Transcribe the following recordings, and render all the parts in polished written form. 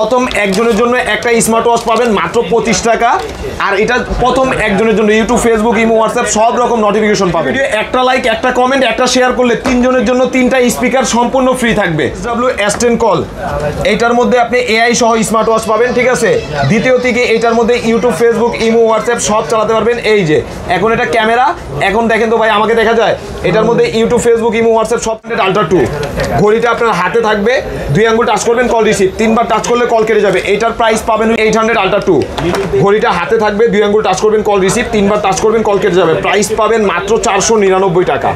প্রথম একজনের জন্য একটা স্মার্ট ওয়াচ পাবেন মাত্র 25 টাকা। আর এটা প্রথম একজনের জন্য ইউটিউব, ফেসবুক, ইমো, হোয়াটসঅ্যাপ সব রকম নোটিফিকেশন পাবেন। একটা লাইক, একটা কমেন্ট, একটা শেয়ার করলে 3 জনের জন্য 3টা স্পিকার সম্পূর্ণ ফ্রি থাকবে। S10 কল, এইটার মধ্যে আপনি এআই সহ স্মার্ট ওয়াচ পাবেন, ঠিক আছে। দ্বিতীয় থেকে এইটার মধ্যে ইউটিউব, ফেসবুক, ইমো, হোয়াটসঅ্যাপ সব চালাতে পারবেন। এই যে এখন এটা ক্যামেরা, এখন দেখেন তো ভাই আমাকে দেখা যায়। এটার মধ্যে ইউটিউব, ফেসবুক, ইমো, হোয়াটসঅ্যাপ সব। আল্ট্রা 2 ঘড়িটা আপনার হাতে থাকবে, 2 আঙ্গুল টাচ করবেন, কল রিসিভ, 3বার টাচ করলে কল কেটে যাবে। এইটার প্রাইস পাবেন 800 আল্ট্রা 2। ঘড়িটা হাতে থাকবে, 2 আঙ্গুল টাচ করবেন, কল রিসিভ, 3বার টাচ করবেন, কল কেটে যাবে। প্রাইস পাবেন মাত্র 499 টাকা।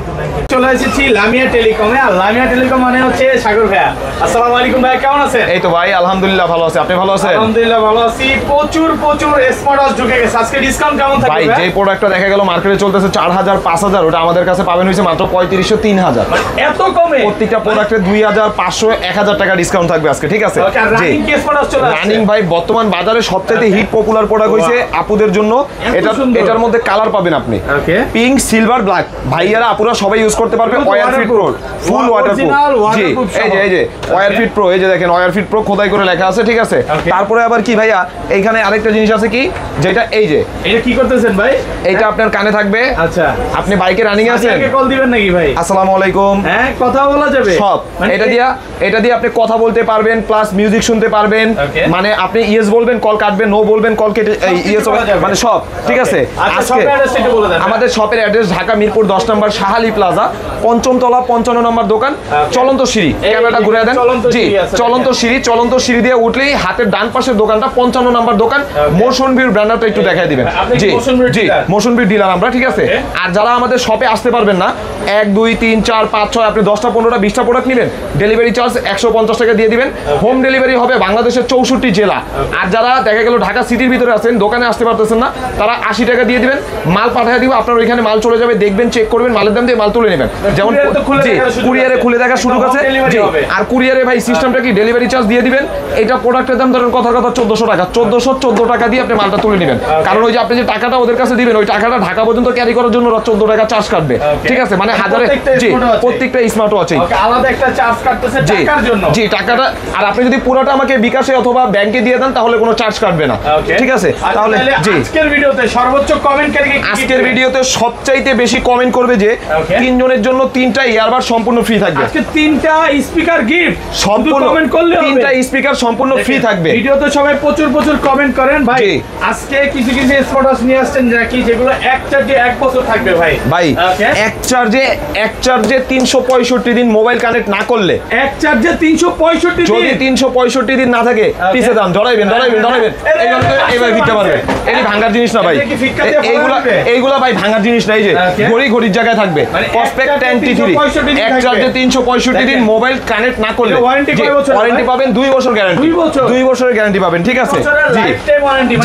চলে এসেছি লামিয়া টেলিকমে। আর লামিয়া টেলিকম মানে হচ্ছে সাগর ভাইয়া। আসসালামু আলাইকুম ভাই, কেমন আছেন? এই তো ভাই আলহামদুলিল্লাহ ভালো আছি, আপনি ভালো আছেন? আলহামদুলিল্লাহ ভালো আছি। প্রচুর স্মার্ট ওয়াচ ঢুকে গেছে। আজকে ডিসকাউন্ট কেমন থাকবে ভাই? যে প্রোডাক্টটা দেখা গেল মার্কেটে চলতেছে 4000 5000, ওটা আমাদের কাছে পাবেন হইছে মাত্র 3500 3000। এত কমে? প্রত্যেকটা প্রোডাক্টে 2500 1000 টাকা ডিসকাউন্ট থাকবে আজকে, ঠিক আছে। রানিং কি স্মার্ট ওয়াচ চলে আসছে? রানিং ভাই বর্তমান বাজারে সবচেয়ে হিট পপুলার প্রোডাক্ট হইছে আপুদের জন্য। এটার মধ্যে কালার পাবেন আপনি পিঙ্ক, সিলভার, ব্ল্যাক। ভাইয়ারা আপুরা সবাই ইউজ করতে পারবে। ওয়্যারফিট প্রো, ফুল ওয়াটারপ্রুফ। জি, এই যে ওয়্যারফিট প্রো, এই যে দেখেন ওয়্যারফিট প্রো খোদাই করে লেখা আছে, ঠিক আছে। তারপরে আবার কি ভাইয়া, এইখানে আরেকটা জিনিস আছে কি, যেটা এই যে এটা কি করতেছেন ভাই? এটা আপনার কানে থাকবে। আচ্ছা, আপনি বাইকে রানিং আছেন, আজকে কল দিবেন নাকি ভাই? আসসালামু আলাইকুম, হ্যাঁ কথা বলা যাবে সব। এটা দিয়ে আপনি কথা বলতে পারবেন, প্লাস মিউজিক শুনতে পারবেন। মানে আপনি ইয়েস বলবেন, কল কাটবে, নো বলবেন, কল কেটে ইয়েস হবে, মানে সব, ঠিক আছে। আজকে আমাদের শপের অ্যাড্রেস ঢাকা মিরপুর 10 নম্বর শাহালি প্লাজা, 5ম তলা 55 নম্বর দোকান, চলন্ত সিঁড়ি। ক্যামেরাটা ঘুরে দেন। জি, চলন্ত সিঁড়ি দিয়ে উঠলেই হাতের ডান পাশের দোকানটা 55 নম্বর দোকান। মোশন ভিউ ব্র্যান্ডটা একটু দেখাই দিবেন। জি, মোশন ভিউ ডিলার আমরা, ঠিক আছে। আর যারা আমাদের শপে আসতে পারবেন না, 1 2 3 4 5 6 আপনি 10টা 15টা 20টা প্রোডাক্ট নেবেন, ডেলিভারি চার্জ 150 টাকা দিয়ে দিবেন। হোম ডেলিভারি হবে বাংলাদেশের 64 জেলা। আর যারা দেখা গেল ঢাকা সিটির ভিতরে আছেন, দোকানে আসতে পারতেছেন না, তারা 80 টাকা দিয়ে দিবেন, মাল পাঠিয়ে দিব। আপনার ওইখানে মাল চলে যাবে, দেখবেন, চেক করবেন, মালের দাম দিয়ে মাল তুলে নেবেন। যেমন কুরিয়ারে খুলে দেখার সুযোগ আছে। আর কুরিয়ারে ভাই সিস্টেমটা কি, ডেলিভারি চার্জ দিয়ে দিবেন। এটা প্রোডাক্টের দাম ধরেন কথা 1400 টাকা, 1414 টাকা দিয়ে আপনি মালটা তুলে নেবেন। কারণ ওই যে আপনি যে টাকাটা ওদের কাছে দিবেন, ওই টাকাটা ঢাকা পর্যন্ত ক্যারি করার জন্য 14 টাকা চার্জ কাটবে, ঠিক আছে। মানে হাজারে, জি, প্রত্যেকটা স্মার্ট ওয়াচে আলাদা একটা চার্জ কাটতেছে টাকার জন্য। জি, টাকাটা। আর আপনি যদি পুরোটা আমাকে বিকাশে অথবা ব্যাংকে দিয়ে দেন, তাহলে কোনো চার্জ কাটবে না, ঠিক আছে। তাহলে জি, আজকের ভিডিওতে সর্বোচ্চ কমেন্টকারীকে, আজকের ভিডিওতে সবচাইতে বেশি কমেন্ট করবে যে 3 জনের জন্য 3টা ইয়ারবাড সম্পূর্ণ ফ্রি থাকবে। আজকে 3টা স্পিকার গিফট সম্পূর্ণ কমেন্ট করলে 3টা স্পিকার সম্পূর্ণ ফ্রি থাকবে। ভিডিওতে সবাই প্রচুর কমেন্ট করেন ভাই। আজকে কিছু স্মার্ট ওয়াচ নিয়ে আসছেন নাকি যেগুলো এক চার্জে 1 বছর থাকবে ভাই? ভাই এক চার্জে 365 দিন মোবাইল কানেক্ট না করলে, এক চার্জে 365 দিন, যদি 365 দিন না থাকে, পিছে দাম ধরাইবেন, এইভাবে ফিরতে পারবে। এই ভাঙার জিনিস না ভাই, এইগুলা ভাই ভাঙার জিনিস না। এই যে ঘড়ির জায়গায় থাকবে প্রসপেক্ট 10T3, এক চার্জে 365 দিন মোবাইল কানেক্ট না করলে ওয়ারেন্টি পাবেন 2 বছর গ্যারান্টি, 2 বছরের গ্যারান্টি পাবেন, ঠিক আছে।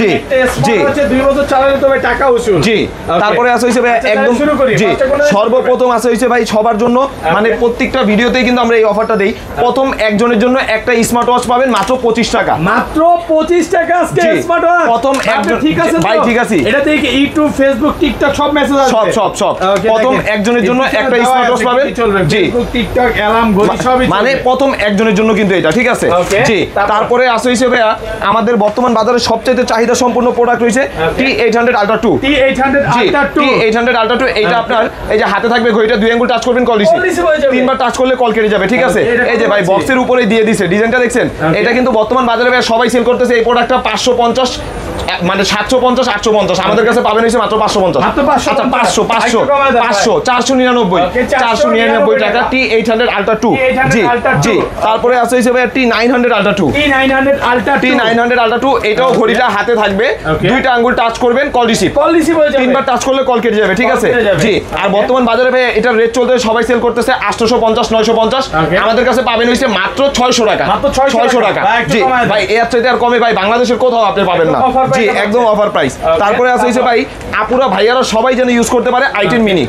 জি, 2 বছর চালালে তবে টাকা উসুল। জি, তারপরে আছে হইছে ভাই একদম, জি, সর্বপ্রথম আছে হইছে ভাই সবার জন্য, মানে প্রত্যেকটা ভিডিওতেই কিন্তু আমরা এই অফারটা দেই। প্রথম একজনের জন্য একটা স্মার্ট ওয়াচ পাবেন মাত্র 25 টাকা, মাত্র 25 টাকা আজকে স্মার্ট ওয়াচ। প্রথম একজন, ঠিক আছে ভাই, ঠিক আছে। এটাতে ইউটিউব, ফেসবুক, টিকটক সব মেসেজ আসবে, সব। প্রথম একজনের জন্য একটা স্মার্ট ওয়াচ পাবেন। জি, ফেসবুক, টিকটক, অ্যালার্ম, ঘড়ি সবই, মানে প্রথম একজনের জন্য কিন্তু এটা, ঠিক আছে। জি, তারপরে আছে হইছে ভাই আমাদের বর্তমান বাজারে সবচেয়ে চাহিদা সম্পূর্ণ প্রোডাক্ট রয়েছে T800 আল্ট্রা 2। T800 আল্ট্রা 2 এইটা আপনার এই যে হাতে থাকবে, ঘড়িটা 2 আঙ্গুল টাচ করবেন, কল রিসিভ, 3বার টাচ করলে কল কেটে যাবে, ঠিক আছে। এই যে ভাই বক্সের উপরে দিয়ে দিছে, ডিজাইনটা দেখছেন। এটা কিন্তু বর্তমান বাজারে ভাই সবাই সেল করতেছে। এই প্রোডাক্টটা 550, মানে 750 850, আমাদের কাছে পাবেন হইছে মাত্র 550। আচ্ছা 499 টাকা T800 আল্ট্রা 2। জি, তারপরে আছে হইছে ভাই T900 আল্ট্রা 2। T900 আল্ট্রা 2 এটাও ঘড়িটা হাতে থাকবে, 2টা আঙ্গুল টাচ করবেন, কল রিসিভ, 3বার টাচ করলে কল কেটে যাবে, ঠিক আছে। জি, আর বর্তমান বাজারে ভাই এটা রেট চলতেছে, সবাই সেল করতেছে 850 950, আমাদের কাছে পাবেন হইছে মাত্র 600 টাকা, মাত্র 600 টাকা। জি ভাই, এর চাইতে আর কমে ভাই বাংলাদেশের কোথাও আপনি পাবেন না। জি, একদম অফার প্রাইস। তারপরে আছে হইছে ভাই আপুরা ভাইয়ারা সবাই যেন ইউজ করতে পারে i10 মিনি।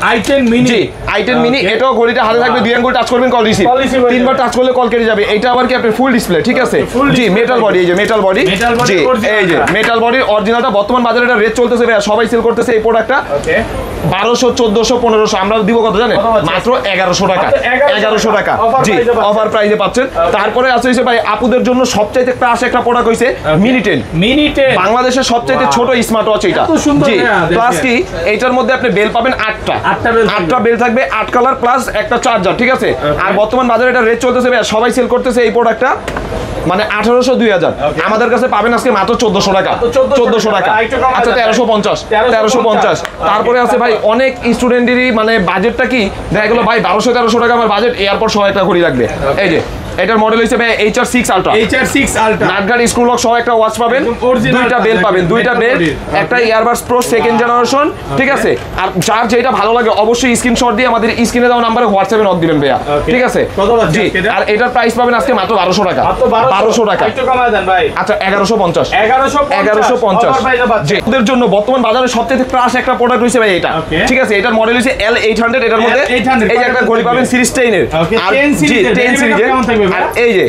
জি, i10 মিনি, এটাও ঘড়িটা হাতে থাকবে, 2 আঙ্গুল টাচ করবেন, কল রিসিভ, 3বার টাচ করলে কল কেটে যাবে। এটা আবার কি আপনি ফুল ডিসপ্লে, ঠিক আছে। জি, মেটাল বডি, এই যে মেটাল বডি, জি, এই যে মেটাল বডির অরিজিনালটা বর্তমান বাজারে এটা রেট চলতেছে ভাই, সবাই সেল করতেছে এই প্রোডাক্টটা। 1200 1400 1500 আমরা দিব কত জানেন মাত্র 1100 টাকা 1100 টাকা জি অফার প্রাইসে পাচ্ছেন তারপরে আছে হইছে ভাই আপুদের জন্য সবচাইতে ক্লাস একটা প্রোডাক্ট হইছে মিনি 10 বাংলাদেশের সবচাইতে ছোট স্মার্ট ওয়াচ এটা জি প্লাস কি এইটার মধ্যে আপনি বেল পাবেন 8টা বেল থাকবে 8 কালার প্লাস একটা চার্জার ঠিক আছে আর বর্তমান বাজারে এটা রেট চলতেছে ভাই সবাই সেল করতেছে এই প্রোডাক্টটা মানে 1800 2000 আমাদের কাছে পাবেন আজকে মাত্র 1400 টাকা 1400 টাকা আচ্ছা 1350 তারপরে আছে ভাই অনেক স্টুডেন্টেরই মানে বাজেটটা কি দেখা গেল ভাই 1200-1300 টাকা আমার বাজেট এয়ারপোর্ট সহ একটা ঘড়ি লাগবে এই যে এটার মডেল হইছে ভাই HR6 আলট্রা নাটগার্ড স্ক্রু লক সহ একটা ওয়াচ পাবেন দুইটা বেল পাবেন দুইটা বেল একটা ইয়ারবাডস প্রো সেকেন্ড জেনারেশন ঠিক আছে আর যার যেটা ভালো লাগে অবশ্যই স্ক্রিনশট দিয়ে আমাদের স্ক্রিনে দেওয়া নম্বরে হোয়াটসঅ্যাপে নক দিবেন ভাইয়া ঠিক আছে জি আর এটার প্রাইস পাবেন আজকে মাত্র 1200 টাকা 1200 টাকা একটু কমায় দেন ভাই আচ্ছা 1150 জি ওদের জন্য বর্তমান বাজারে সবচেয়ে ক্রাশ একটা প্রোডাক্ট হইছে ভাই এটা ঠিক আছে এটার মডেল হইছে L800 এটার মধ্যে এই যে একটা ঘড়ি পাবেন সিরিজ 10 এর আর 10 সিরিজের আর এই যে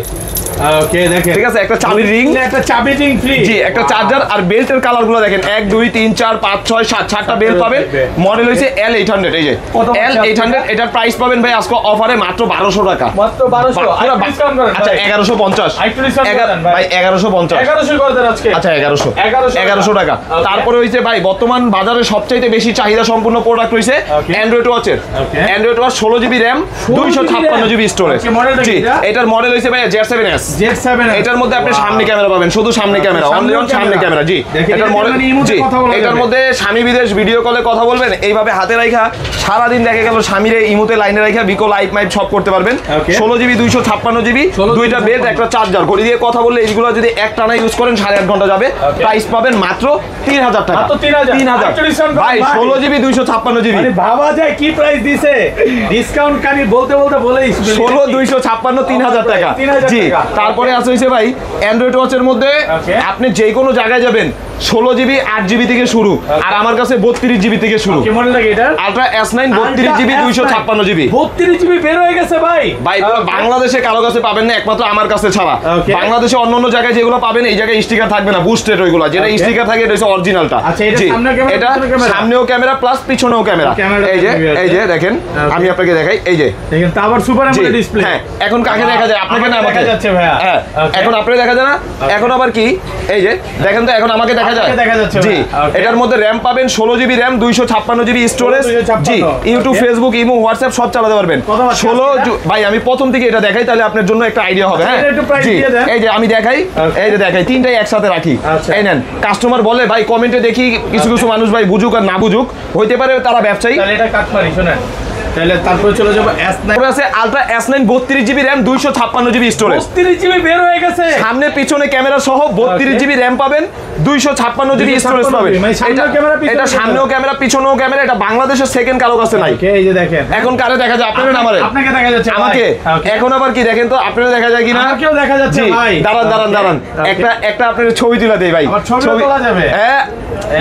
ওকে দেখেন ঠিক আছে একটা চাবি রিং ফ্রি জি একটা চার্জার আর বেল্টের কালারগুলো দেখেন 1 2 3 4 5 6 7 7টা বেল পাবেন মডেল হইছে L800 এই যে L800 এটার প্রাইস পাবেন ভাই আজকে অফারে মাত্র 1200 টাকা মাত্র 1200 আর ডিসকাউন্ট করেন আচ্ছা 1150 আইটু ডিসকাউন্ট করেন ভাই 1150 1100 করে দেন আজকে আচ্ছা 1100 টাকা তারপরে হইছে ভাই বর্তমান বাজারে সবচাইতে বেশি চাহিদা সম্পূর্ণ প্রোডাক্ট হইছে অ্যান্ড্রয়েড ওয়াচের android watch 16GB RAM 256GB storage জি এটার মডেল হইছে ভাই Z7S এটার মধ্যে আপনি সামনে ক্যামেরা পাবেন শুধু সামনে ক্যামেরা অনলি অন সামনে ক্যামেরা জি এটার মডেল জি এটার মধ্যে স্বামী বিদেশ ভিডিও কলে কথা বলবেন এইভাবে হাতে রাখা সারা দিন দেখা গেল স্বামীরে ইমোতে লাইনে রাখা বিকো লাইট মাইট সব করতে পারবেন 16GB 256GB দুইটা বেল্ট একটা চার্জার ঘড়ি দিয়ে কথা বললে এইগুলো যদি এক টানা ইউজ করেন 8.5 ঘন্টা যাবে প্রাইস পাবেন মাত্র 3000 টাকা মাত্র 3000 ভাই 16GB 256GB মানে ভাবা যায় কি প্রাইস দিছে ডিসকাউন্ট কারি বলতে বলেই 16 256 3000 টাকা জি তারপরে আছে হইছে ভাই অ্যান্ড্রয়েড ওয়াচের মধ্যে আপনি যে কোনো জায়গায় যাবেন 16GB 8GB থেকে শুরু আর আমার কাছে 32GB থেকে শুরু কি মডেল লাগে এটা ultra S9 32GB 256GB 32GB বের হয়ে গেছে ভাই বাংলাদেশে কারো কাছে পাবেন না একমাত্র আমার কাছে ছাড়া বাংলাদেশে অন্যান্য জায়গায় যেগুলো পাবেন এই জায়গায় স্টিকার থাকবে না বুস্টেড ওইগুলো যেটা স্টিকার থাকে এটা হচ্ছে অরিজিনালটা আচ্ছা এটা সামনেও ক্যামেরা প্লাস পিছনেও ক্যামেরা এই যে দেখেন আমি আপনাকে দেখাই এই যে দেখেন তা আবার সুপার অ্যামোলেড ডিসপ্লে হ্যাঁ এখন কাকে দেখা যায় আপনাকে না আমাকে দেখা যাচ্ছে ভাইয়া হ্যাঁ এখন আপনাকে দেখা যায় না এখন আবার কি এই যে দেখেন তো এখন আমাকে দেখা যাচ্ছে জি এটার মধ্যে RAM পাবেন 16GB RAM 256GB স্টোরেজ জি ইউটিউব ফেসবুক ইমো হোয়াটসঅ্যাপ সব চালাতে পারবেন 16 ভাই আমি প্রথম থেকে এটা দেখাই তাহলে আপনার জন্য একটা আইডিয়া হবে হ্যাঁ জি এই যে আমি দেখাই এই যে দেখাই তিনটাই একসাথে রাখি এই নেন কাস্টমার বলে ভাই কমেন্টে দেখি কিছু মানুষ ভাই বুঝুক আর না বুঝুক হইতে পারে তারা ব্যবসায়ী তাহলে এটা কাট মারি শুনেন তাহলে তারপরে চলে যাব S9 আছে ultra S9 32GB RAM 256GB storage 32GB বের হয়ে গেছে সামনে পিছনে ক্যামেরা সহ 32GB RAM পাবেন 256GB স্টোরেজ পাবেন এটা সামনেও ক্যামেরা পিছনেও ক্যামেরা এটা বাংলাদেশের সেকেন্ড কারো কাছে নাই এই যে দেখেন এখন কারে দেখা যায় আপনাদের না আমারে আপনাকে দেখা যাচ্ছে আমাকে এখন আবার কি দেখেন তো আপনাদের দেখা যায় কিনা আমাকেও দেখা যাচ্ছে ভাই দাঁড়ান একটা আপনাদের ছবি তুলে দেই ভাই ছবি তোলা যাবে হ্যাঁ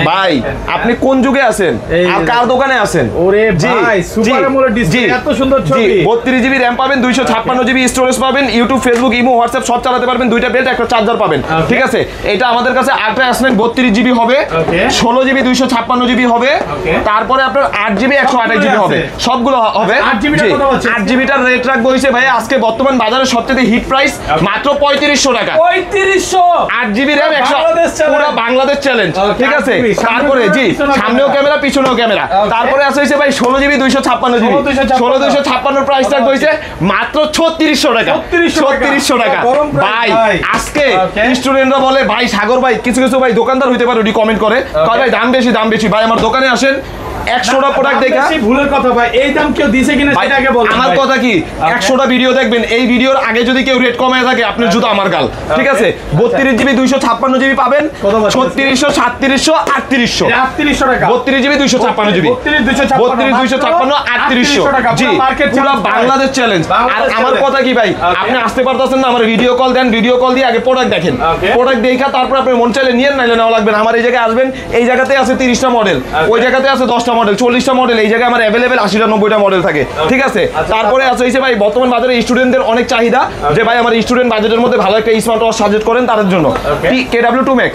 ভাই আপনি কোন যুগে আছেন আর কার দোকানে আছেন ওরে ভাই সুপার অ্যামোলেড ডিসপ্লে এত সুন্দর ছবি 32GB RAM পাবেন 256GB স্টোরেজ পাবেন ইউটিউব ফেসবুক ইমো হোয়াটসঅ্যাপ সব চালাতে পারবেন দুইটা বেল্ট একটা চার্জার পাবেন ঠিক আছে এটা আমাদের কাছে আলট্রা S9 32GB হবে 16GB 256GB হবে তারপরে আপনার 8GB 128GB হবে সবগুলো হবে 8GB টার রেট রাখবো হইছে ভাই আজকে বর্তমান বাজারে সবচেয়ে হিট প্রাইস মাত্র 3500 টাকা 3500 8GB RAM 100 পুরো বাংলাদেশ চ্যালেঞ্জ ঠিক আছে তারপরে জি সামনেও ক্যামেরা পিছনেও ক্যামেরা তারপরে আছে হইছে ভাই 16GB 256GB 16256 প্রাইস ট্যাগ হইছে মাত্র 3600 টাকা 3600 টাকা ভাই আজকে স্টুডেন্টরা বলে ভাই সাগর ভাই কিছু ভাই দোকানদার হইতে পারে ওটি কমেন্ট করে কয় ভাই দাম বেশি ভাই আমার দোকানে আসেন 100টা প্রোডাক্ট দেখা ভুলের কথা ভাই এই দাম কেউ দিছে কিনা সেটা আগে বলুন আমার কথা কি 100টা ভিডিও দেখবেন এই ভিডিওর আগে যদি কেউ রেট কমায় থাকে আপনার জুতো আমার গাল ঠিক আছে 32GB 256GB পাবেন 3600 3700 3800 টাকা 32GB 256GB 3256 3800 জি পুরো বাংলাদেশ চ্যালেঞ্জ আর আমার কথা কি ভাই আপনি আসতে পারতেছেন না আমার ভিডিও কল দেন ভিডিও কল দিয়ে আগে প্রোডাক্ট দেখেন প্রোডাক্ট দেখা তারপর আপনি মন চাইলে নিয়ে নাইলে নাও লাগবে না আমার এই জায়গায় আসবেন এই জায়গাতে আছে 30টা মডেল ওই জায়গাতে আছে 10টা মডেল 40টা মডেল এই জায়গায় আমার অ্যাভেলেবেল 80টা 90টা মডেল থাকে, ঠিক আছে। তারপরে আছে হইছে ভাই বর্তমান বাজারে স্টুডেন্টদের অনেক চাহিদা যে ভাই আমার স্টুডেন্ট বাজেটের মধ্যে ভালো একটা স্মার্ট ওয়াচ সাজেস্ট করেন তাদের জন্য KW2 Max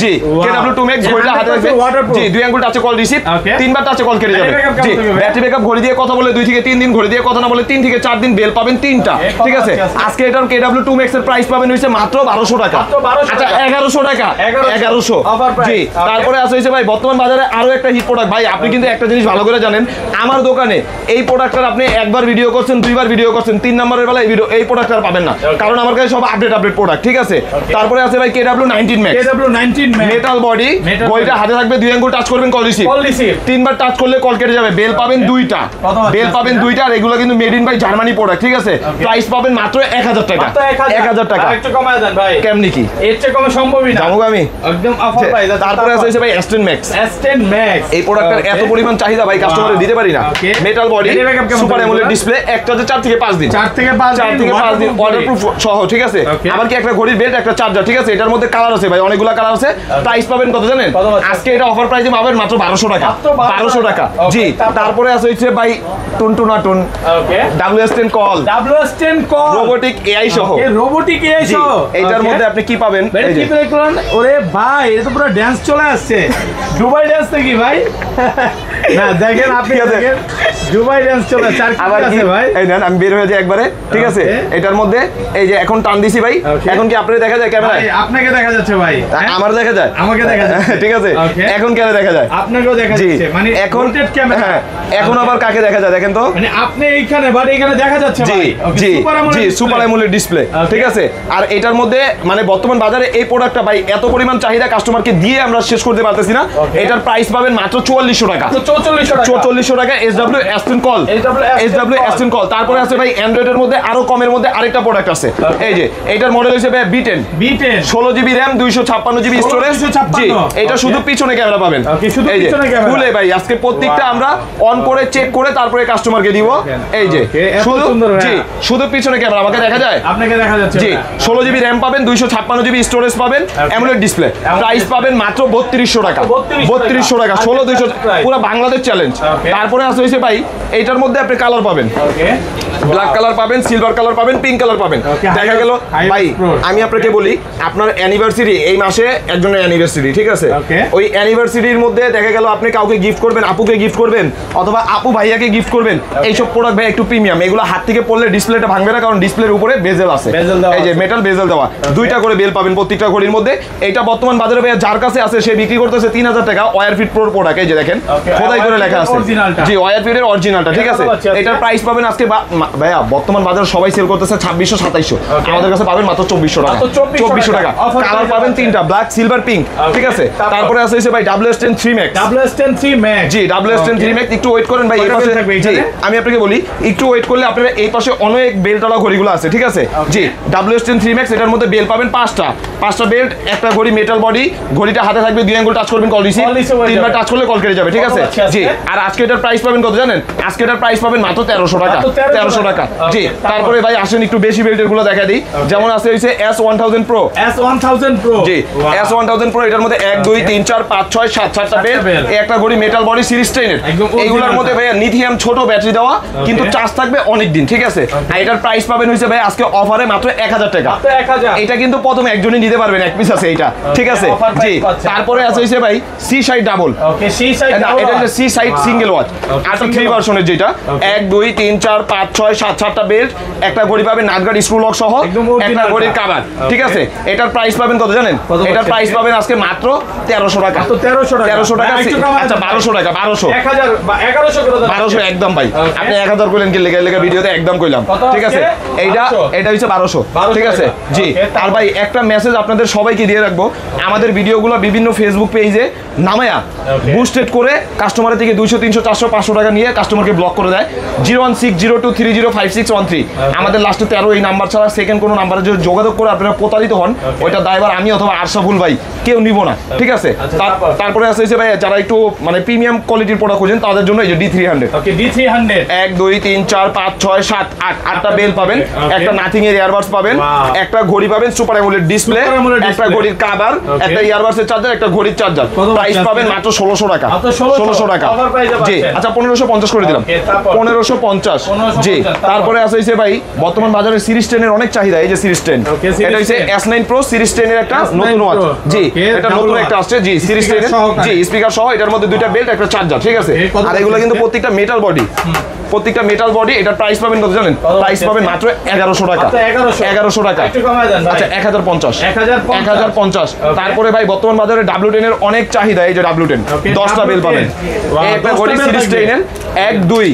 জি KW2 Max ঘড়িটা হাতে রাখবে জি 2 আঙ্গুল টাচে কল রিসিভ 3 বার টাচে কল কেটে যাবে জি ব্যাটারি ব্যাকআপ ঘড়ি দিয়ে কথা বলে 2 থেকে 3 দিন, ঘড়ি দিয়ে কথা না বলে 3 থেকে 4 দিন, বেল পাবেন 3টা, ঠিক আছে। আজকে এটার KW2 Max এর প্রাইস পাবেন হইছে মাত্র 1200 টাকা, আচ্ছা 1100 টাকা 1100 জি। তারপরে আছে হইছে ভাই বর্তমান বাজারে আরো একটা হিট প্রোডাক্ট ভাই, আপনি কিন্তু একটা জিনিস ভালো করে জানেন, আমার দোকানে এই প্রোডাক্টটার আপনি একবার ভিডিও করছেন, দুইবার ভিডিও করছেন, 3 নম্বরের বেলা এই প্রোডাক্ট আর পাবেন না, কারণ আমার কাছে সব আপডেট প্রোডাক্ট, ঠিক আছে। তারপরে আছে ভাই KW19 Max মেটাল বডি, ঘড়িটা হাতে থাকবে 2 আঙ্গুল টাচ করবেন কল রিসিভ 3 বার টাচ করলে কল কেটে যাবে, বেল পাবেন 2টা, বেল পাবেন 2টা, আর এগুলো কিন্তু made in by Germany product, ঠিক আছে। প্রাইস পাবেন মাত্র 1000 টাকা, 1000 টাকা একটু কমায় দেন ভাই, কেমনি কি এর চেয়ে কমে সম্ভবই না, জামুক আমি একদম অফার প্রাইস। তারপরে আছে ভাই S10 Max এই প্রোডাক্টের এত পরিমাণ চাহিদা ভাই কাস্টমারে দিতে পারি না। Metal body super AMOLED display, একটা যে 4 থেকে 5 দিন 4 থেকে 5 দিন ওয়াটারপ্রুফ সহ, ঠিক আছে। আবার কি একটা ঘড়ির বেল্ট, একটা চার্জার, ঠিক আছে। এটার মধ্যে কালার আছে ভাই, অনেকগুলা কালার আছে। প্রাইস পাবেন কত জানেন? আজকে এটা অফার প্রাইসে পাবেন মাত্র 1200 টাকা, 1200 টাকা জি। তারপরে আছে হচ্ছে ভাই টুনটুনাটুন WS10 কল রোবোটিক AI সহ, রোবোটিক AI সহ এইটার মধ্যে আপনি কি পাবেন? এই যে ওরে ভাই এটা তো পুরো ডান্স চলে আসছে, দুবাই ডান্স নাকি ভাই? না দেখেন আপনি দেখেন দুবাই ডান্স চলে আসছে। আর কি আছে ভাই? এই নেন আমি বের হয়ে যাই একবারে, ঠিক আছে। এটার মধ্যে এই যে এখন টান দিছি ভাই, এখন কি আপনাদের দেখা যায় ক্যামেরায়? আপনাকে দেখা যাচ্ছে ভাই, আমার দেখা যায়, আমাকে দেখা যাচ্ছে, ঠিক আছে। এখন কেন দেখা যায়? আপনাকেও দেখা যাচ্ছে, মানে এখন ক্যামেরা। হ্যাঁ এখন আবার কাকে দেখা যায় দেখেন তো, মানে আপনি এইখানে বাট এইখানে দেখা যাচ্ছে জি জি জি সুপার অ্যামোলেড ডিসপ্লে, ঠিক আছে। আর এটার মধ্যে মানে বর্তমান বাজারে এই প্রোডাক্টটা ভাই এত পরিমাণ চাহিদা কাস্টমারকে দিয়ে আমরা শেষ করতে পারতেছি না। এটার প্রাইস পাবেন মাত্র 4400 টাকা, 4400 টাকা SW10 কল, SW10 কল। তারপরে আছে ভাই অ্যান্ড্রয়েডের মধ্যে আরো কমের মধ্যে আরেকটা প্রোডাক্ট আছে, এই যে এইটার মডেল হইছে ভাই B10 16GB RAM 256GB storage জি। এটা শুধু পিছনে ক্যামেরা পাবেন, এই যে খুলে ভাই আজকে প্রত্যেকটা আমরা অন করে চেক করে তারপরে কাস্টমারকে দিব। এই যে শুধু জি শুধু পিছনে ক্যামেরা আমাকে দেখা যায়, আপনাকে দেখা যাচ্ছে জি। 16GB RAM পাবেন, 256GB স্টোরেজ পাবেন, অ্যামোলেড ডিসপ্লে। প্রাইস পাবেন মাত্র 3200 টাকা, 3200 টাকা 16200, পুরো বাংলাদেশ চ্যালেঞ্জ। তারপরে আছে হইছে ভাই এইটার মধ্যে আপনি কালার পাবেন, ব্ল্যাক কালার পাবেন, সিলভার কালার পাবেন, পিঙ্ক কালার পাবেন। দেখা গেল ভাই আমি আপনাকে বলি আপনার অ্যানিভার্সারি এই মাসে একজনের অ্যানিভার্সারি, ঠিক আছে। ওই অ্যানিভার্সারির মধ্যে দেখা গেল আপনি কাউকে গিফট করবেন, আপুকে গিফট করবেন অথবা আপু ভাইয়াকে গিফট করবেন, এইসব প্রোডাক্ট ভাই একটু প্রিমিয়াম, এগুলো হাত থেকে পড়লে ডিসপ্লেটা ভাঙবে না, কারণ ডিসপ্লের উপরে বেজেল আছে, এই যে মেটাল বেজেল দেওয়া, 2টা করে বেল পাবেন প্রত্যেকটা ঘড়ির মধ্যে। এইটা বর্তমান বাজারে ভাই যার কাছে আছে সে বিক্রি করতেছে 3000 টাকা ওয়্যার ফিট প্রো প্রোডাক্ট, এই যে দেখেন খোদাই করে লেখা আছে জি ওয়্যার ফিটের অরিজিনালটা, ঠিক আছে। এটার প্রাইস পাবেন আজকে ভাইয়া বর্তমান বাজারে সবাই সেল করতেছে 2600 2700, আমাদের কাছে পাবেন মাত্র 2400 টাকা, 2400 টাকা। কালার পাবেন 3টা, ব্ল্যাক সিলভার পিঙ্ক, ঠিক আছে। তারপরে আছে ভাই WS10 3 Max জি WS10 3 Max। একটু ওয়েট করেন ভাই, এই পাশে জি আমি আপনাকে বলি একটু ওয়েট করলে আপনারা এই পাশে অনেক বেল্টওয়ালা ঘড়িগুলো আছে, ঠিক আছে জি। WS10 3 Max এটার মধ্যে বেল পাবেন 5টা বেল্ট, একটা ঘড়ি মেটাল বডি, ঘড়িটা হাতে থাকবে 2 আঙ্গুল টাচ করবেন কল রিসিভ, 3 বার টাচ করলে কল কেটে যাবে, ঠিক আছে জি। আর আজকে এটার প্রাইস পাবেন কত জানেন? আজকে এটার প্রাইস পাবেন মাত্র 1300 টাকা, 1300 টাকা জি। তারপরে ভাই আসেন একটু বেশি বেল্টের গুলো দেখা দিই, যেমন আছে হইছে S1000 Pro জি S1000 Pro। এটার মধ্যে 1 2 3 4 5 6 7 7টা বেল্ট, একটা ঘড়ি মেটাল বডি সিরিজ 10 এর, এইগুলোর মধ্যে ভাই লিথিয়াম ছোট ব্যাটারি দেওয়া, কিন্তু চার্জ থাকবে অনেক দিন, ঠিক আছে। আর এটার প্রাইস পাবেন হইছে ভাই আজকে অফারে মাত্র 1000 টাকা, এটা কিন্তু প্রথম একজনই নিতে পারবেন, এক পিস আছে এটা, ঠিক আছে জি। তারপরে আছে হইছে ভাই C-Side ডাবল, এটা হচ্ছে C-Side সিঙ্গেল ওয়াচ, আরটা 3 ভার্সনের, যেটা 1 2 3 4 5 6 7 7টা বেল্ট, একটা ঘড়ি পাবেন নাটগার্ড স্ক্রু লক সহ, একটা ঘড়ির কভার, ঠিক আছে। এটার প্রাইস পাবেন কত জানেন? এটার প্রাইস পাবেন আজকে মাত্র 1300 টাকা, 1300 টাকা, আচ্ছা 1200 টাকা, 1200 একদম ভাই। আপনি 1000 কইলেন কি লেগে ভিডিওতে একদম কইলাম, ঠিক আছে। এটা হচ্ছে 1200, ঠিক আছে জি। আর ভাই একটা মেসেজ আপনাদের সবাইকে দিয়ে রাখবো, আমাদের ভিডিওগুলো বিভিন্ন ফেসবুক পেজে নামায়া বুস্টেড করে কাস্টমারের থেকে 200 300 400 500 টাকা নিয়ে কাস্টমারকে ব্লক করে দেয়। 01602305613 আমাদের লাস্টে 13 এই নাম্বার ছাড়া সেকেন্ড কোনো নাম্বারে যদি যোগাযোগ করে আপনারা প্রতারিত হন, ওইটা দায়ভার আমি অথবা আরশাফুল ভাই কেউ নিব না, ঠিক আছে। তারপরে আছে ভাই যারা একটু মানে প্রিমিয়াম কোয়ালিটির প্রোডাক্ট খুঁজেন তাদের জন্য এই যে D300 1 2 3 4 5 6 7 8 8টা বেল পাবেন, একটা নাথিং এর ইয়ারবাডস পাবেন, একটা ঘড়ি পাবেন সুপার অ্যামোলেড ডিসপ্লে, একটা ঘড়ির কভার, একটা ইয়ারবাডসের চার্জার, একটা ঘড়ির চার্জার। প্রাইস পাবেন মাত্র 1600 টাকা, মাত্র 1600 টাকা। জি আচ্ছা 1550 করে দিলাম। 1550 জি। তারপরে আছে হইছে ভাই বর্তমান বাজারে সিরিজ 10 এর অনেক চাহিদা। এই যে সিরিজ 10 এটা হইছে S9 Pro সিরিজ 10 এর একটা নতুন ওয়াচ। জি এটা নতুন একটা আসছে। জি সিরিজ 10 এর জি স্পিকার সহ এটার মধ্যে দুইটা বেল্ট একটা চার্জার, ঠিক আছে। আর এগুলো কিন্তু প্রত্যেকটা মেটাল বডি, প্রত্যেকটা মেটাল বডি। এটার প্রাইস পাবেন কত জানেন? প্রাইস পাবেন মাত্র 1100 টাকা। 1100 টাকা। আচ্ছা 1050 1050। তারপরে ভাই বর্তমান বাজারে W10 এর অনেক চাহিদা। এই যে W10 10টা বেল পাবেন। এই একটা ঘড়ি সিরিজ 10 এর 1 2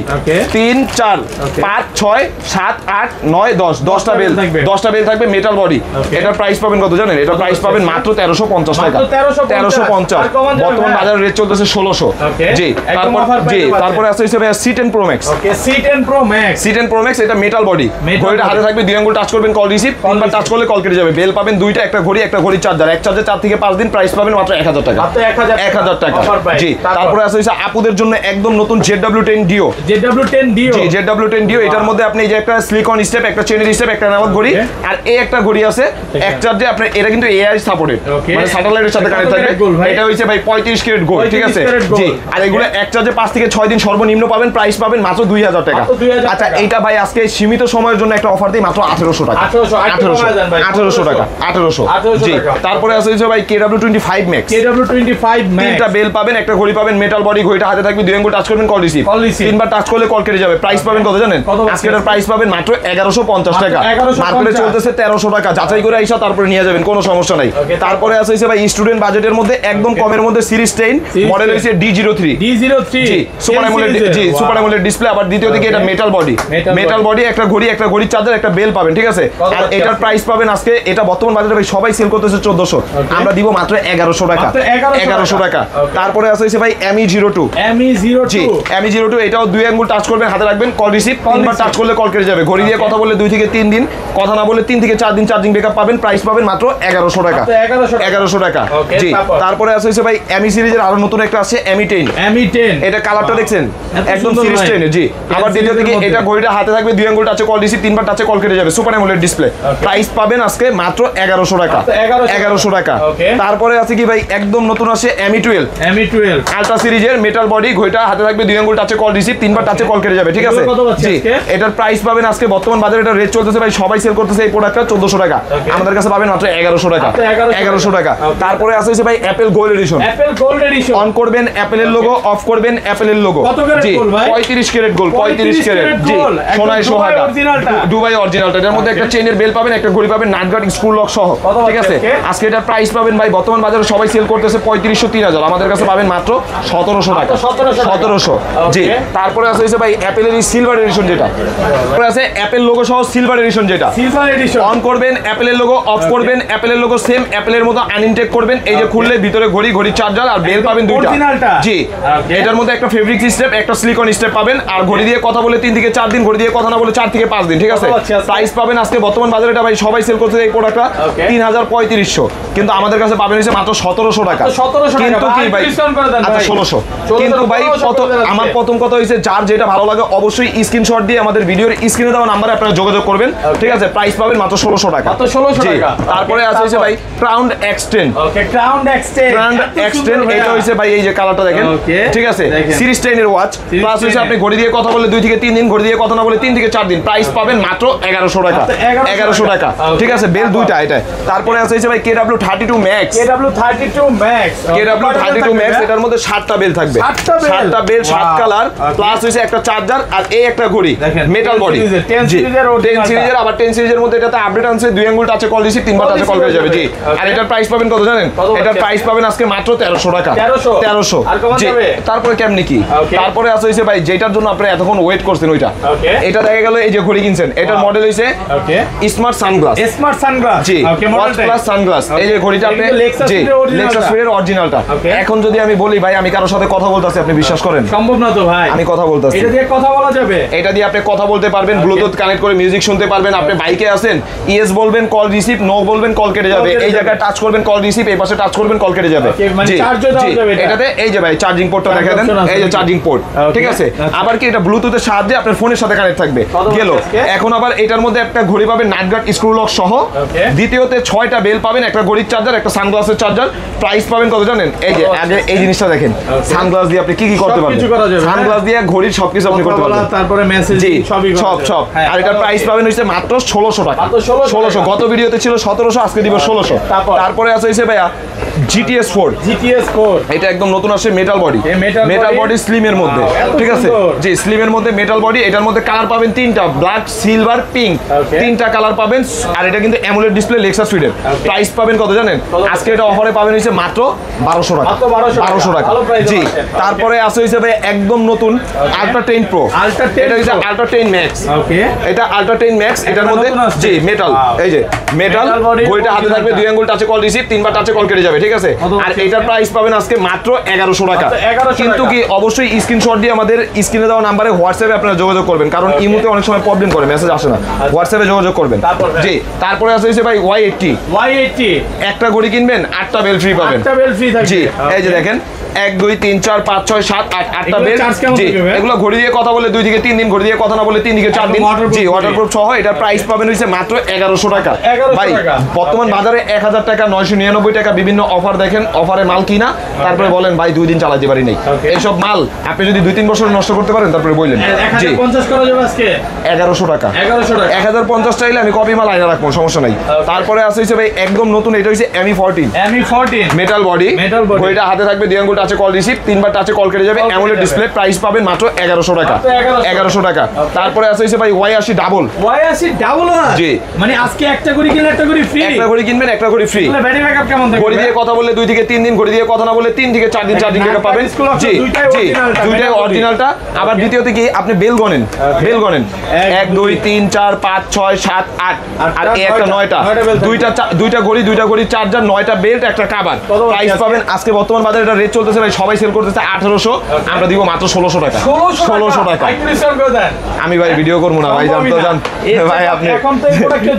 3 4 5 6 7 8 9 10 10টা বেল, 10টা বেল থাকবে মেটাল বডি। এটার প্রাইস পাবেন কত জানেন? এটার প্রাইস পাবেন মাত্র 1350 টাকা। 1350। বর্তমান বাজারে রেট চলতেছে 1600। জি তারপরে আছে হচ্ছে C10 Pro Max। C10 Pro Max। C10 Pro Max এটা মেটাল বডি। ঘড়িটা হাতে থাকবে, দুই আঙ্গুল টাচ করবেন কল রিসিভ, তিনবার টাচ করলে কল কেটে যাবে। বেল পাবেন দুইটা, একটা ঘড়ি চার্জার। এক চার্জে 4 থেকে 5 দিন। প্রাইস পাবেন মাত্র 1000 টাকা। 1000 টাকা। জি তারপরে আছে হচ্ছে আপুদের জন্য একদম নতুন ZW10 Dio। জি ZW10 Dio। এটার মধ্যে আপনি এই যে একটা সিলিকন স্টেপ, একটা চেনের স্টেপ, একটা নামক ঘড়ি আর এই একটা ঘড়ি আছে এক চার্জে। আপনি এটা কিন্তু AI সাপোর্টেড, মানে স্যাটেলাইটের সাথে কানেক্ট থাকবে। এটা হইছে ভাই 35 ক্যারেট গোল্ড, ঠিক আছে। জি আর এগুলো এক চার্জে 5 থেকে 6 দিন সর্বনিম্ন পাবেন। প্রাইস পাবেন মাত্র 2000 টাকা। আচ্ছা এইটা ভাই আজকে সীমিত সময়ের জন্য একটা অফার দিই মাত্র 1800 টাকা। 1800 টাকা। 1800। জি তারপরে আছে হচ্ছে ভাই KW25 Max। তিনটা বেল পাবেন, একটা ঘড়ি পাবেন মেটাল বডি। ঘড়িটা হাতে থাকবে, দুই আঙ্গুল টাচ করবেন কল রিসিভ, তিনবার টাচ করলে কল কেটে যাবে। প্রাইস পাবেন কত জানেন? আজকে এটার প্রাইস পাবেন মাত্র 1150 টাকা। মার্কেটে চলতেছে 1300 টাকা। যাচাই করে আইসা তারপরে নিয়ে যাবেন, কোনো সমস্যা নাই। তারপরে আছে হচ্ছে ভাই স্টুডেন্ট বাজেটের মধ্যে একদম কমের মধ্যে সিরিজ 10 মডেল হইছে D03। জি সুপার অ্যামোলেড ডিসপ্লে। আবার দ্বিতীয় দিকে এটা মেটাল বডি, একটা ঘড়ি চার্জার, একটা বেল পাবেন, ঠিক আছে। আর এটার প্রাইস পাবেন আজকে, এটা বর্তমান বাজারে ভাই সবাই সেল করতেছে 1400, আমরা দিব মাত্র 1100 টাকা। 1100 টাকা। তারপরে আছে হচ্ছে ভাই ME02। জি ME02 এটাও দুই আঙ্গুল টাচ করবেন, হাতে রাখবেন, কল রিসিভ, তিনবার টাচ করলে কল কেটে যাবে। ঘড়ি দিয়ে কথা বললে 2 থেকে 3 দিন, কথা না বললে 3 থেকে 4 দিন চার্জিং ব্যাকআপ পাবেন। প্রাইস পাবেন মাত্র 1100 টাকা। 1100 টাকা। জি তারপরে আছে হচ্ছে ভাই ME সিরিজের আরো নতুন একটা আছে ME10। এটা কালারটা দেখছেন একদম সিরিজ 10 এর। জি আবার দ্বিতীয় দিকে এটা ঘড়িটা হাতে থাকবে, দুই আঙ্গুল টাচে কল রিসিভ, তিনবার টাচে কল কেটে যাবে। Super AMOLED display. প্রাইস পাবেন আজকে মাত্র 1100 টাকা। 1100 টাকা। তারপরে আছে কি ভাই একদম নতুন আছে ME12 আলট্রা সিরিজের মেটাল বডি। ঘড়িটা হাতে থাকবে, দুই আঙ্গুল টাচে কল রিসিভ, তিনবার টাচে কল কেটে যাবে, ঠিক আছে। জি এটার প্রাইস পাবেন আজকে বর্তমান বাজারে এটা রেট চলতেছে ভাই সবাই সেল করতেছে এই প্রোডাক্টটা 1400 টাকা। আমাদের কাছে পাবেন মাত্র 1100 টাকা। 1100 টাকা। তারপরে আছে হচ্ছে ভাই অ্যাপেল গোল্ড এডিশন। অন করবেন অ্যাপেলের লোগো, অফ করবেন অ্যাপেলের লোগো। জি 35 ক্যারেট গোল্ড। 35 ক্যারেট। জি সোনায় সোহাগা দুবাই অরিজিনালটা। এর মধ্যে একটা চেইনের বেল পাবেন, একটা ঘড়ি পাবেন, নাট গার্ড স্ক্রু লক সহ, ঠিক আছে। আজকে এটার প্রাইস পাবেন ভাই বর্তমান বাজারে সবাই সেল করতেছে 3500 3000, আমাদের কাছে পাবেন মাত্র 1700 টাকা। 1700। জি তারপরে আছে হচ্ছে ভাই অ্যাপেলের সিলভার এডিশন, যেটা তারপরে আছে অ্যাপেল লোগো সহ সিলভার এডিশন, যেটা অন করবেন অ্যাপেলের লোগো, অফ করবেন অ্যাপেলের লোগো সেম অ্যাপেলের মতো আনইনটেক করবেন। এই যে খুললে ভিতরে ঘড়ি চার্জার আর বেল পাবেন দুইটা। জি এটার মধ্যে একটা ফেব্রিক স্টেপ, একটা সিলিকন স্টেপ পাবেন। আর ঘড়ি দিয়ে কথা বলে 3 থেকে 4 দিন, ঘড়ি দিয়ে কথা না বলে 4 থেকে 5 দিন, ঠিক আছে। প্রাইস পাবেন আজকে বর্তমান বাজারে এটা ভাই সবাই সেল করতে এই প্রোডাক্টটা 3500, কিন্তু আমাদের কাছে পাবেন হচ্ছে মাত্র 1700 টাকা। কিন্তু কি ভাই আচ্ছা 1600। কিন্তু ভাই কত আমার প্রথম কথা হইছে যার যেটা ভালো লাগে অবশ্যই স্ক্রিনশট দিয়ে আমাদের ভিডিওর স্ক্রিনে দেওয়া নম্বরে আপনারা যোগাযোগ করবেন, ঠিক আছে। প্রাইস পাবেন মাত্র 1600 টাকা। তারপরে আছে হচ্ছে ভাই ক্রাউন X10। এটা হইছে ভাই এই যে কালারটা দেখেন, ঠিক আছে। সিরিজ 10 এর ওয়াচ। প্লাস হইছে আপনি ঘড়ি দিয়ে কথা বলে 2 থেকে 3 দিন, ঘড়ি দিয়ে কথা না বলে 3 থেকে 4 দিন। প্রাইস পাবেন মাত্র 1100 টাকা। 1100 টাকা, ঠিক আছে। বেল দুইটা এটা। তারপরে আছে হচ্ছে ভাই KW32 Max। এটার মধ্যে 7টা বেল থাকবে, 7টা বেল, 7 কালার, প্লাস হইছে একটা চার্জার আর এই একটা ঘড়ি মেটাল বডি। 10 সিরিজের। আবার 10 সিরিজের মধ্যে এটাতে আপডেট আছে, দুই আঙ্গুল টাচে কল রিসিভ, তিনবার টাচে কল হয়ে যাবে। জি আর এটার প্রাইস পাবেন কত জানেন? এটার প্রাইস পাবেন আজকে মাত্র 1300 টাকা। 1300। জি তারপরে কেমনে কি? তারপরে আছে হইছে ভাই যেটার জন্য আপনি এতক্ষণ ওয়েট করছেন ওইটা, এটা দেখা গেল এই যে ঘড়ি কিনছেন, এটার মডেল হইছে স্মার্ট সানগ্লাস। জি ওয়াচ প্লাস সানগ্লাস। এই যে ঘড়িটা আপনি জি লেক্সাস ফিরের অরিজিনালটা। এখন যদি আমি বলি ভাই আমি কারোর সাথে কথা বলতেছি, আপনি বিশ্বাস করেন? সম্ভব না তো ভাই। আমি কথা বলতেছি, এটা দিয়ে কথা বলা যাবে। এটা দিয়ে আপনি কথা বলতে পারবেন, ব্লুটুথ কানেক্ট করে মিউজিক শুনতে পারবেন। আপনি বাইকে আছেন, ইয়েস বলবেন কল রিসিভ, নো বলবেন কল কেটে যাবে। এই জায়গায় টাচ করবেন কল রিসিভ, এই পাশে টাচ করবেন কল কেটে যাবে। জি এটাতে এই যে ভাই চার্জিং পোর্টটা দেখা দেন, এই যে চার্জিং পোর্ট, ঠিক আছে। আবার কি এটা ব্লুটুথের সাহায্যে আপনার ফোনের সাথে কানেক্ট থাকবে। গেল। এখন আবার এটার মধ্যে একটা ঘড়ি পাবেন নাট গার্ড স্ক্রু লক সহ। দ্বিতীয়তে 6টা বেল পাবেন, একটা ঘড়ির চার্জার, একটা সানগ্লাসের চার্জার। প্রাইস পাবেন কত জানেন? এই যে আগে এই জিনিসটা দেখেন সানগ্লাস দিয়ে আপনি কি কি করতে পারবেন, সানগ্লাস দিয়ে ঘড়ির সবকিছু আপনি করতে পারবেন, তারপরে মেসেজ সবই সব। আর এটার প্রাইস পাবেন হচ্ছে মাত্র 1600 টাকা। 1600, গত ভিডিওতে ছিল 1700, আজকে দিব 1600। তারপরে আছে হচ্ছে ভাইয়া GTS 4। এটা একদম নতুন আসছে, মেটাল বডি, মেটাল বডি স্লিমের মধ্যে, ঠিক আছে জি, স্লিমের মধ্যে মেটাল বডি। এটার মধ্যে কালার পাবেন তিনটা, ব্ল্যাক, সিলভার, পিঙ্ক, তিনটা কালার পাবেন। আর এটা কিন্তু অ্যামোলেড ডিসপ্লে, লেক্সাস ফিডের। প্রাইস পাবেন কত জানেন? আজকে এটা অফারে পাবেন হচ্ছে মাত্র 1200 টাকা, 1200 টাকা জি। তারপরে আছে হচ্ছে ভাই একদম নতুন আলট্রা 10 প্রো, এটা হচ্ছে আলট্রা 10 ম্যাক্স। এটা আলট্রা 10 ম্যাক্স, এটার মধ্যে জি মেটাল, এই যে মেটাল, ঘড়িটা হাতে থাকবে, 2 আঙ্গুল টাচে কল রিসিভ, 3 বার টাচে কল কেটে যাবে, ঠিক আছে। আর এটার প্রাইস পাবেন আজকে মাত্র 1100 টাকা। কিন্তু কি অবশ্যই স্ক্রিনশট দিয়ে আমাদের স্ক্রিনে দেওয়া নাম্বারে হোয়াটসঅ্যাপে আপনারা যোগাযোগ করবেন, কারণ ইমোতে অনেক সময় প্রবলেম করে, মেসেজ আসে না, হোয়াটসঅ্যাপে যোগাযোগ করবেন জি। তারপরে আছে হচ্ছে ভাই Y80, একটা ঘড়ি কিনবেন 8টা বেল ফ্রি পাবেন জি। এই যে দেখেন 1 2 3 4 5 6 7 8, 8টা বেল জি। এগুলো ঘড়ি দিয়ে কথা বলে 2 থেকে 3 দিন, ঘড়ি দিয়ে কথা না বলে 3 থেকে 4 দিন জি, ওয়াটারপ্রুফ সহ। এটার প্রাইস পাবেন হচ্ছে মাত্র 1100 টাকা। ভাই বর্তমান বাজারে 1000 টাকা, 999 টাকা বিভিন্ন অফার দেখেন, অফারে মাল কিনা তারপরে বলেন ভাই 2 দিন চালাতে পারি নাই। এইসব মাল আপনি যদি 2-3 বছর নষ্ট করতে পারেন তারপরে বললেন জি 1050 করা যাবে আজকে 1100 টাকা। 1050 চাইলে আমি কপি মাল আইনা রাখবো, সমস্যা নাই। তারপরে আছে হচ্ছে ভাই একদম নতুন, এটা হচ্ছে ME14 মেটাল বডি, ঘড়িটা হাতে থাকবে, 2 আঙ্গুল টাচে কল রিসিভ, 3 বার টাচে কল কেটে যাবে, অ্যামোলেড ডিসপ্লে। প্রাইস পাবেন মাত্র 1100 টাকা, 1100 টাকা। তারপরে আছে হচ্ছে ভাই Y80 ডাবল জি, মানে আজকে একটা ঘড়ি কিনলে একটা ঘড়ি ফ্রি, একটা ঘড়ি কিনবেন একটা ঘড়ি ফ্রি। ব্যাটারি ব্যাকআপ কেমন থাকবে? ঘড়ি দিয়ে কথা বললে 2 থেকে 3 দিন, ঘড়ি দিয়ে কথা না বললে 3 থেকে 4 দিন, 4 দিন টাকা পাবেন জি জি। দুইটাই অরিজিনালটা। আবার দ্বিতীয়তে কি আপনি বেল গনেন, 1 2 3 4 5 6 7 8 আর এই একটা 9টা, দুইটা ঘড়ি চার্জার, 9টা বেল্ট, একটা কভার। প্রাইস পাবেন আজকে বর্তমান বাজারে এটা রেট চলতেছে ভাই, সবাই সেল করতেছে 1800, আমরা দিব মাত্র 1600 টাকা। 1600 টাকা আমি ভাই ভিডিও করব না ভাই, জানতো জান ভাই, আপনি এখন তো এই প্রোডাক্ট কেউ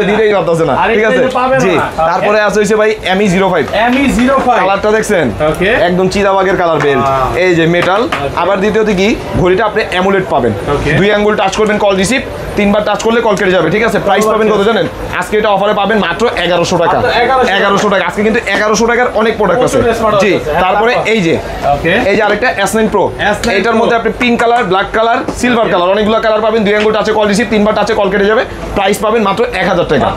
দিতেই পারতেছে না, ঠিক আছে জি। তারপরে আছে হইছে ভাই ME05, কালারটা দেখছেন একদম চিতাবাগের কালার বেল্ট, এই যে মেটাল। আবার দ্বিতীয়তে কি ঘড়িটা আপনি অ্যামুলেট পাবেন, 2 আঙ্গুল টাচ করবেন কল রিসিভ, 3 বার টাচ করলে কল কেটে যাবে, ঠিক আছে। প্রাইস পাবেন কত জানেন? আজকে এটা অফারে পাবেন মাত্র 1100 টাকা, 1100 টাকা। আজকে কিন্তু 1100 টাকার অনেক প্রোডাক্ট আছে জি। তারপরে এই যে আরেকটা S9 Pro, এটার মধ্যে আপনি pink colour, black colour, silver colour, অনেকগুলো কালার পাবেন, 2 আঙ্গুল টাচে কল রিসিভ, 3 বার টাচে কল কেটে যাবে। প্রাইস পাবেন মাত্র 1000 টাকা,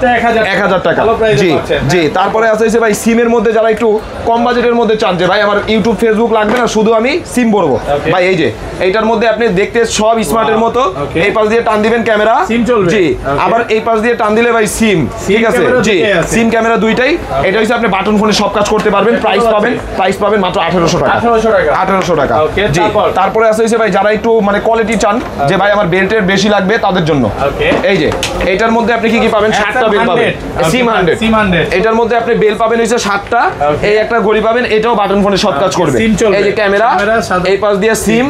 1000 টাকা জি জি। তারপরে আছে ভাই সিমের মধ্যে যারা একটু কম বাজেটের মধ্যে চান যে ভাই আমার ইউটিউব ফেসবুক লাগবে না, শুধু আমি সিম ভরবো, ভাই এই যে এইটার মধ্যে আপনি দেখতে সব স্মার্টের মতো, এই পাশ দিয়ে টান দিবেন ক্যামেরা জি, আবার এই পাশ দিয়ে টান দিলে ভাই সিম, ঠিক আছে জি, সিম ক্যামেরা দুইটাই। এটা হচ্ছে আপনি বাটন ফোনে সব কাজ করতে পারবেন। প্রাইস পাবেন মাত্র 1800 টাকা, 1800 টাকা জি। তারপরে আছে ভাই যারা একটু মানে কোয়ালিটি চান যে ভাই আমার বেল্টের বেশি লাগবে তাদের জন্য, এই যে এইটার মধ্যে আপনি কি কি পাবেন? 7টা বেল পাবেন, সিম 100। এটার মধ্যে আপনি বেল পাবেন হচ্ছে 7টা, এই একটা ঘড়ি পাবেন, এটাও বাটন ফোনে সব কাজ করবে, এই যে ক্যামেরা, এই পাশ দিয়ে সিম,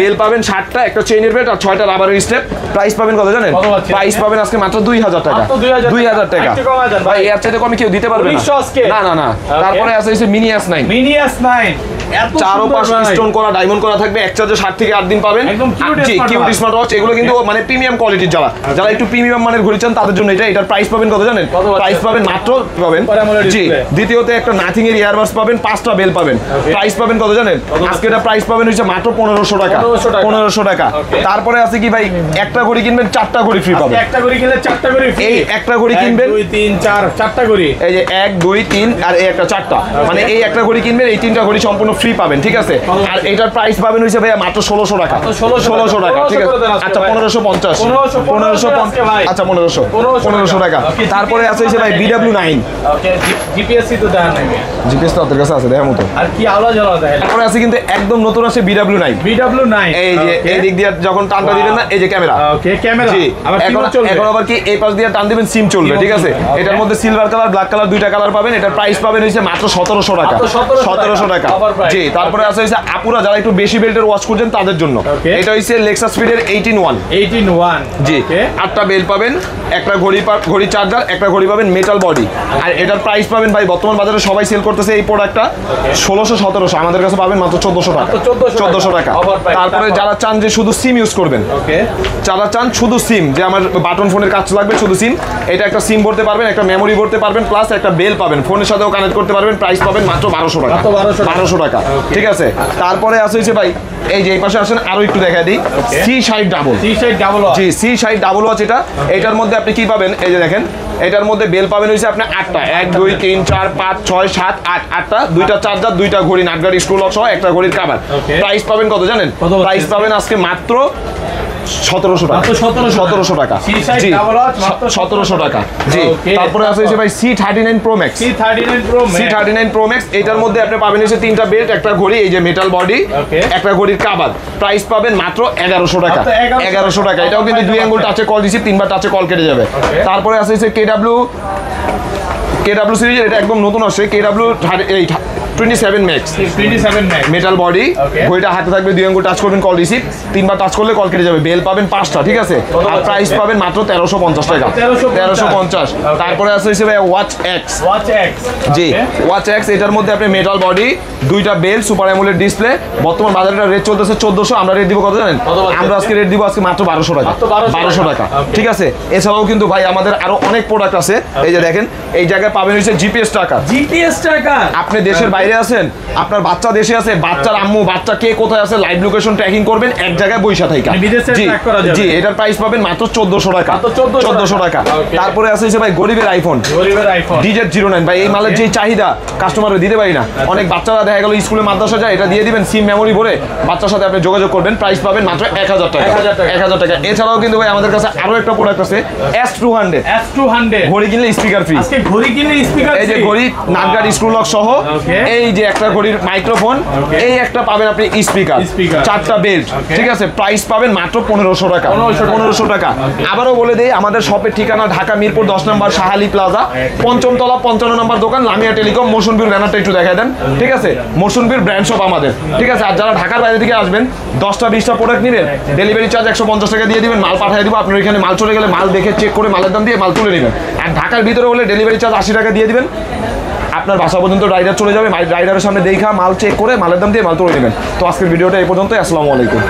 বেল পাবেন 7টা, একটা চেইনের বেল্ট আর 6টা রাবারের স্টেপ। প্রাইস পাবেন কত জানেন? প্রাইস পাবেন আজকে মাত্র 2000 টাকা, 2000 টাকা ভাই, এর চাইতে কমে কেউ দিতে পারবে না, না না। তারপরে আছে মিনি S9, চারপাশ স্টোন করা, ডায়মন্ড করা থাকবে, এক চার্জে 7 থেকে 8 দিন পাবেন জি। কিউট স্মার্ট ওয়াচ, এগুলো কিন্তু মানে প্রিমিয়াম কোয়ালিটির, যারা একটু প্রিমিয়াম মানের ঘড়ি চান তাদের জন্য এটা। এটার প্রাইস পাবেন কত জানেন? প্রাইস পাবেন মাত্র পাবেন জি। দ্বিতীয়তে একটা নাথিং এর ইয়ারবাডস পাবেন, 5টা বেল পাবেন। প্রাইস পাবেন কত জানেন? আজকে এটা প্রাইস পাবেন হচ্ছে মাত্র 1500 টাকা, 1500 টাকা। তারপরে আছে কি ভাই একটা ঘড়ি কিনবেন 4টা ঘড়ি ফ্রি পাবেন, একটা ঘড়ি কিনলে 4টা ঘড়ি ফ্রি। এই একটা ঘড়ি কিনবেন 2 3 4 4টা ঘড়ি, এই যে 1 2 3 আর এই একটা 4টা, মানে এই একটা ঘড়ি কিনবেন, এই 3টা ঘড়ি সম্পূর্ণ ফ্রি পাবেন, ঠিক আছে। আর এটার প্রাইস পাবেন হইছে ভাই মাত্র 1600 টাকা, 1600 টাকা, ঠিক আছে। আচ্ছা 1550, 1550 আচ্ছা 1500 টাকা। তারপরে আছে হইছে ভাই BW9, ওকে জিপিএসসি তো দেন নাই, জিপিএস তো আপনাদের কাছে আছে দেখার মতো। আর কি আলো জ্বালা দেয়। তারপরে আছে কিন্তু একদম নতুন আছে BW9, এই যে এই দিক দিয়ে যখন টানটা দিবেন না, এই যে ক্যামেরা, ওকে ক্যামেরা জি। এখন আবার কি এই পাশ দিয়ে টান দিবেন সিম চলবে, ঠিক আছে। এটার মধ্যে সিলভার কালার, ব্ল্যাক কালার, দুইটা কালার পাবেন। এটার প্রাইস পাবেন হইছে মাত্র 1700 টাকা, 1700 টাকা জি। তারপরে আছে হইছে আপুরা যারা একটু বেশি বেল্টের ওয়াচ করছেন তাদের জন্য, এটা হইছে লেক্সাস ফিডের 18-1 জি। 8টা বেল পাবেন, একটা ঘড়ি চার্জার, একটা ঘড়ি পাবেন মেটাল বডি। আর এটার প্রাইস পাবেন ভাই বর্তমান বাজারে সবাই সেল করতেছে এই প্রোডাক্টটা 1600-1700, আমাদের কাছে পাবেন মাত্র 1400 টাকা। 1400 টাকা। তারপরে যারা চান যে শুধু সিম ইউজ করবেন, যারা চান শুধু সিম, যে আমার বাটন ফোনের কাজ লাগবে শুধু সিম, এটা একটা সিম ভরতে পারবেন, একটা মেমোরি ভরতে পারবেন, প্লাস একটা বেল পাবেন, ফোনের সাথেও কানেক্ট করতে পারবেন। প্রাইস পাবেন মাত্র 1200 টাকা। 1200 টাকা, ঠিক আছে। তারপরে আছে হচ্ছে ভাই এই যে এই পাশে আসেন, আরো একটু দেখা দিই, C60 ডাবল। জি, C60 ডাবল ওয়াচ এটা। এটার মধ্যে আপনি কি পাবেন, এই যে দেখেন, এটার মধ্যে বেল পাবেন হচ্ছে আপনি 8টা, 1 2 3 4 5 6 7 8, 8টা, 2টা চার্জার, 2টা ঘড়ি, নাটগাড়ি স্ক্রু লক সহ একটা ঘড়ির কভার। প্রাইস পাবেন কত জানেন? প্রাইস পাবেন আজকে মাত্র 1700 টাকা। 1700 টাকা, জি 1700 টাকা, জি। তারপরে আছে হচ্ছে ভাই C39 Pro Max। C39 Pro Max, এটার মধ্যে আপনি পাবেন হচ্ছে 3টা বেল্ট, একটা ঘড়ি, এই যে মেটাল বডি, একটা ঘড়ির কভার। প্রাইস পাবেন মাত্র 1100 টাকা। 1100 টাকা। এটাও কিন্তু 2 আঙ্গুল টাচে কল রিসিভ, 3বার টাচে কল কেটে যাবে। তারপরে আছে হচ্ছে KW সিরিজের, এটা একদম নতুন আসছে, KW 27 Max মেটাল বডি, ঘড়িটা হাতে থাকবে, 2 আঙ্গুল টাচ করবেন কল রিসিভ, 3বার টাচ করলে কল কেটে যাবে। বেল পাবেন 5টা, ঠিক আছে। আর প্রাইস পাবেন মাত্র 1350 টাকা। 1350। তারপরে আছে হচ্ছে ভাই ওয়াচ এক্স। জি, ওয়াচ এক্স, এটার মধ্যে আপনি মেটাল বডি, 2টা বেল, সুপার অ্যামোলেড ডিসপ্লে। বর্তমান বাজারে রেট চলতেছে 1400, আমরা রেট দিব কত জানেন? আমরা আজকে রেট দিব আজকে মাত্র 1200 টাকা। 1200 টাকা, ঠিক আছে। এছাড়াও কিন্তু ভাই আমাদের আরো অনেক প্রোডাক্ট আছে। এই যে দেখেন, এই জায়গায় পাবেন হচ্ছে জিপিএস টাকা। আপনি দেশের বাইরে আছেন, আপনার বাচ্চা দেশে আছে, বাচ্চার আম্মু বাচ্চা কে কোথায় আছে, লাইভ লোকেশন ট্র্যাকিং করবেন এক জায়গায় বইসা থাইকা। জি, এটার প্রাইস পাবেন মাত্র 1400 টাকা। 1400 টাকা। তারপরে আছে হচ্ছে ভাই গরিবের আইফোন DZ09। ভাই এই মালের যে চাহিদা কাস্টমারকে দিতে পারি না। অনেক বাচ্চারা দেখা গেল স্কুলে মাদ্রাসা যায়, এটা দিয়ে দিবেন, সিম মেমোরি ভরে বাচ্চার সাথে আপনি যোগাযোগ করবেন। প্রাইস পাবেন মাত্র 1000 টাকা। 1000 টাকা। এছাড়াও কিন্তু ভাই আমাদের কাছে আরো একটা প্রোডাক্ট আছে, S200। ঘড়ি কিনলে স্পিকার ফ্রি। এই যে ঘড়ি, নাটগাড়ি স্ক্রু লক সহ, এই যে একটা ঘড়ির মাইক্রোফোন, এই একটা পাবেন আপনি স্পিকার, 4টা বেল্ট, ঠিক আছে। প্রাইস পাবেন মাত্র 1500 টাকা। 1500 টাকা। আবারও বলে দেই, আমাদের শপের ঠিকানা ঢাকা মিরপুর 10 নম্বর শাহালি প্লাজা, 5ম তলা 55 নম্বর দোকান, লামিয়া টেলিকম। মৌসুমবীর ব্যানারটা একটু দেখায় দেন, ঠিক আছে। মৌসুমবীর ব্র্যান্ড শপ আমাদের, ঠিক আছে। আর যারা ঢাকার বাইরে থেকে আসবেন, 10টা 20টা প্রোডাক্ট নেবেন, ডেলিভারি চার্জ 150 টাকা দিয়ে দিবেন, মাল পাঠিয়ে দিব। আপনার এখানে মাল চলে গেলে মাল দেখে চেক করে মালের দাম দিয়ে মাল তুলে নেবেন। আর ঢাকার ভিতরে হলে ডেলিভারি চার্জ 80 টাকা দিয়ে দিবেন, আপনার বাসা পর্যন্ত রাইডার চলে যাবে, রাইডারের সামনে দেখা মাল চেক করে মালের দাম দিয়ে মাল তুলে নেবেন। তো আজকের ভিডিওটা এই পর্যন্ত। আসসালামু আলাইকুম।